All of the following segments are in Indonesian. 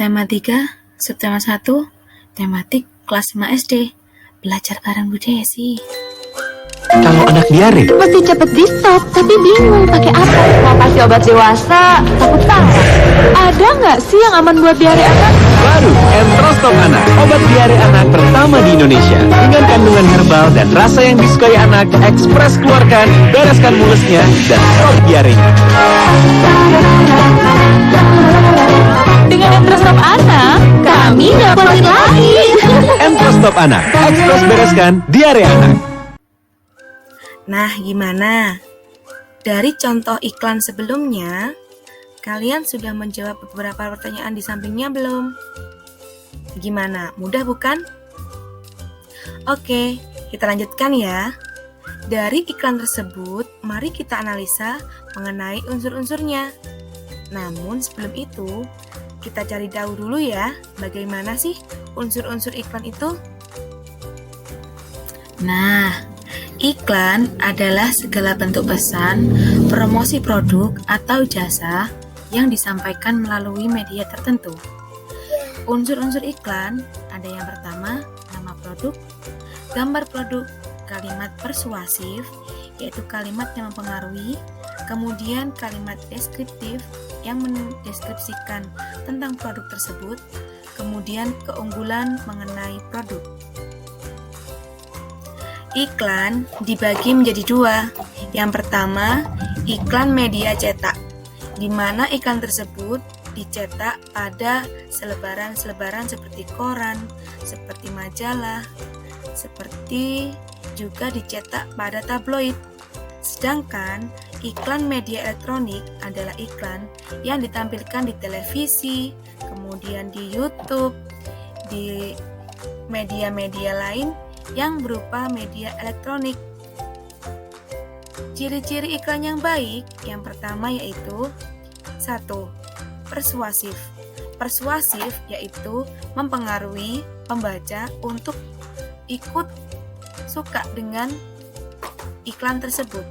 Tema 3, Subtema 1, tematik kelas 5 SD. Belajar bareng Bu Desi. Kalau anak diare, mesti cepet di stop, tapi bingung pakai apa. Mau kasih obat dewasa, takut salah. Ada nggak sih yang aman buat diare anak? baru Entrostop Anak, obat diare anak pertama di Indonesia. Dengan kandungan herbal dan rasa yang disukai anak, ekspres keluarkan, bereskan mulusnya, dan stop diarenya. Dengan Entrostop Anak, kami nggak pelit lagi. Entrostop Anak, ekspres bereskan diare anak. Nah, gimana? Dari contoh iklan sebelumnya, kalian sudah menjawab beberapa pertanyaan di sampingnya belum? Gimana? Mudah bukan? Oke, kita lanjutkan ya. Dari iklan tersebut, mari kita analisa mengenai unsur-unsurnya. Namun sebelum itu, kita cari tahu dulu ya, bagaimana sih unsur-unsur iklan itu? Nah, iklan adalah segala bentuk pesan, promosi produk atau jasa yang disampaikan melalui media tertentu. Unsur-unsur iklan ada yang pertama, nama produk, gambar produk, kalimat persuasif, yaitu kalimat yang mempengaruhi, kemudian kalimat deskriptif yang mendeskripsikan tentang produk tersebut, kemudian keunggulan mengenai produk. Iklan dibagi menjadi dua. Yang pertama, iklan media cetak, di mana iklan tersebut dicetak pada selebaran-selebaran seperti koran, seperti majalah, seperti juga dicetak pada tabloid. Sedangkan iklan media elektronik adalah iklan yang ditampilkan di televisi, kemudian di YouTube, di media-media lain yang berupa media elektronik. Ciri-ciri iklan yang baik, yang pertama yaitu 1. Persuasif. Persuasif yaitu mempengaruhi pembaca untuk ikut suka dengan iklan tersebut.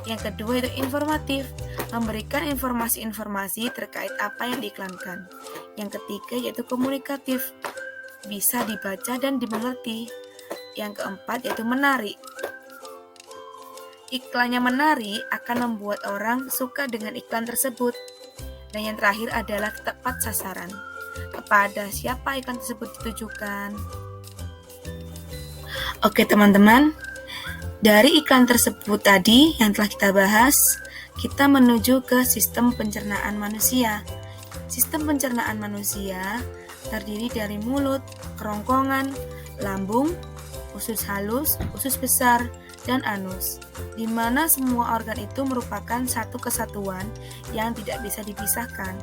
Yang kedua itu informatif, memberikan informasi-informasi terkait apa yang diiklankan. Yang ketiga yaitu komunikatif, bisa dibaca dan dimengerti. Yang keempat yaitu menarik. Iklannya menarik akan membuat orang suka dengan iklan tersebut. Dan yang terakhir adalah tepat sasaran. Kepada siapa iklan tersebut ditujukan? Oke teman-teman, dari iklan tersebut tadi yang telah kita bahas, kita menuju ke sistem pencernaan manusia. Sistem pencernaan manusia terdiri dari mulut, kerongkongan, lambung, usus halus, usus besar, dan anus, di mana semua organ itu merupakan satu kesatuan yang tidak bisa dipisahkan.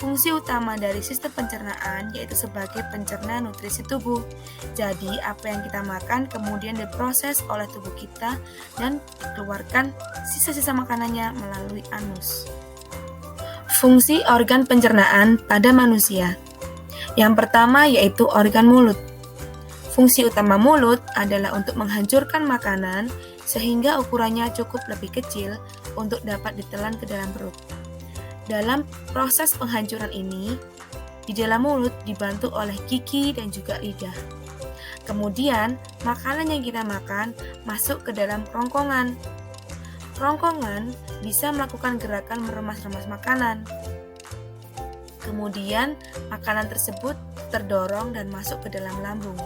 Fungsi utama dari sistem pencernaan yaitu sebagai pencerna nutrisi tubuh. Jadi, apa yang kita makan kemudian diproses oleh tubuh kita dan dikeluarkan sisa-sisa makanannya melalui anus. Fungsi organ pencernaan pada manusia. Yang pertama yaitu organ mulut. Fungsi utama mulut adalah untuk menghancurkan makanan sehingga ukurannya cukup lebih kecil untuk dapat ditelan ke dalam perut. Dalam proses penghancuran ini, di dalam mulut dibantu oleh gigi dan juga lidah. Kemudian, makanan yang kita makan masuk ke dalam kerongkongan. Kerongkongan bisa melakukan gerakan meremas-remas makanan. Kemudian, makanan tersebut terdorong dan masuk ke dalam lambung.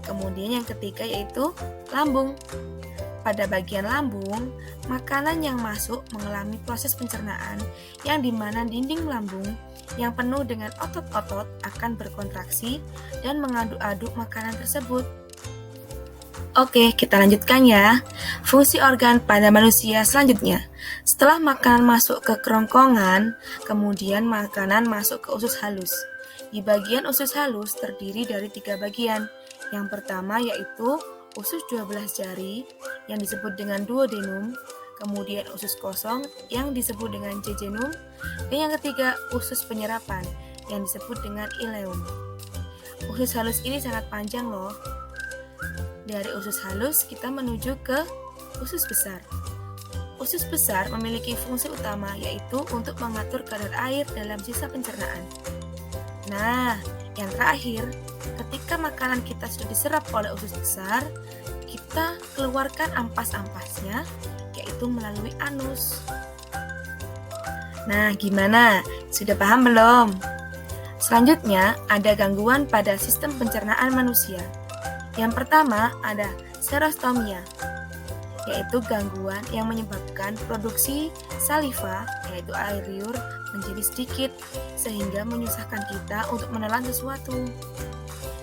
Kemudian yang ketiga yaitu lambung. Pada bagian lambung, makanan yang masuk mengalami proses pencernaan yang dimana dinding lambung yang penuh dengan otot-otot akan berkontraksi dan mengaduk-aduk makanan tersebut. Oke, kita lanjutkan ya. Fungsi organ pada manusia selanjutnya. Setelah makanan masuk ke kerongkongan, kemudian makanan masuk ke usus halus. Di bagian usus halus terdiri dari 3 bagian. Yang pertama yaitu usus 12 jari yang disebut dengan duodenum, kemudian usus kosong yang disebut dengan jejunum, dan yang ketiga usus penyerapan yang disebut dengan ileum. Usus halus ini sangat panjang loh. Dari usus halus kita menuju ke usus besar. Usus besar memiliki fungsi utama yaitu untuk mengatur kadar air dalam sisa pencernaan. Nah, yang terakhir, ketika makanan kita sudah diserap oleh usus besar, kita keluarkan ampas-ampasnya yaitu melalui anus. Nah, gimana? Sudah paham belum? Selanjutnya, ada gangguan pada sistem pencernaan manusia. Yang pertama ada serostomia, yaitu gangguan yang menyebabkan produksi saliva, yaitu air liur, menjadi sedikit, sehingga menyusahkan kita untuk menelan sesuatu.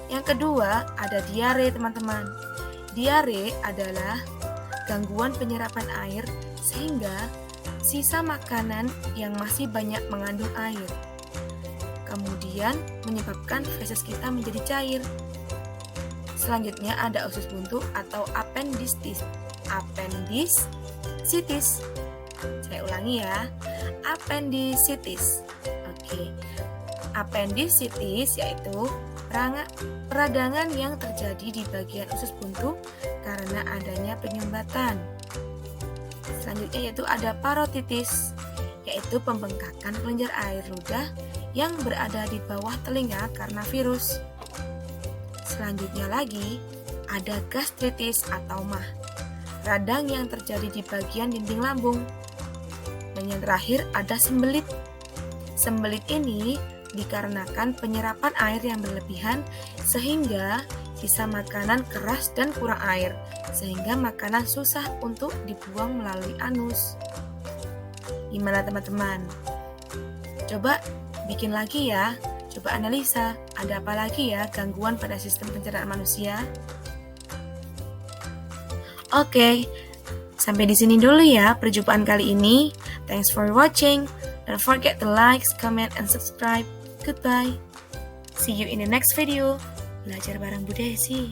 Yang kedua, ada diare, teman-teman. Diare adalah gangguan penyerapan air, sehingga sisa makanan yang masih banyak mengandung air. Kemudian, menyebabkan feses kita menjadi cair. Selanjutnya ada usus buntu atau appendicitis. Saya ulangi ya, appendicitis. Oke. Appendicitis yaitu peradangan yang terjadi di bagian usus buntu karena adanya penyumbatan. Selanjutnya yaitu ada parotitis, yaitu pembengkakan kelenjar air ludah yang berada di bawah telinga karena virus. Selanjutnya lagi ada gastritis atau MAH, radang yang terjadi di bagian dinding lambung. Dan yang terakhir ada sembelit. Sembelit ini dikarenakan penyerapan air yang berlebihan sehingga sisa makanan keras dan kurang air, sehingga makanan susah untuk dibuang melalui anus. Gimana teman-teman? Coba bikin lagi ya, coba analisa, ada apa lagi ya gangguan pada sistem pencernaan manusia? Oke, sampai di sini dulu ya perjumpaan kali ini. Thanks for watching. Don't forget to like, comment, and subscribe. Goodbye. See you in the next video. Belajar bareng Bu Desi.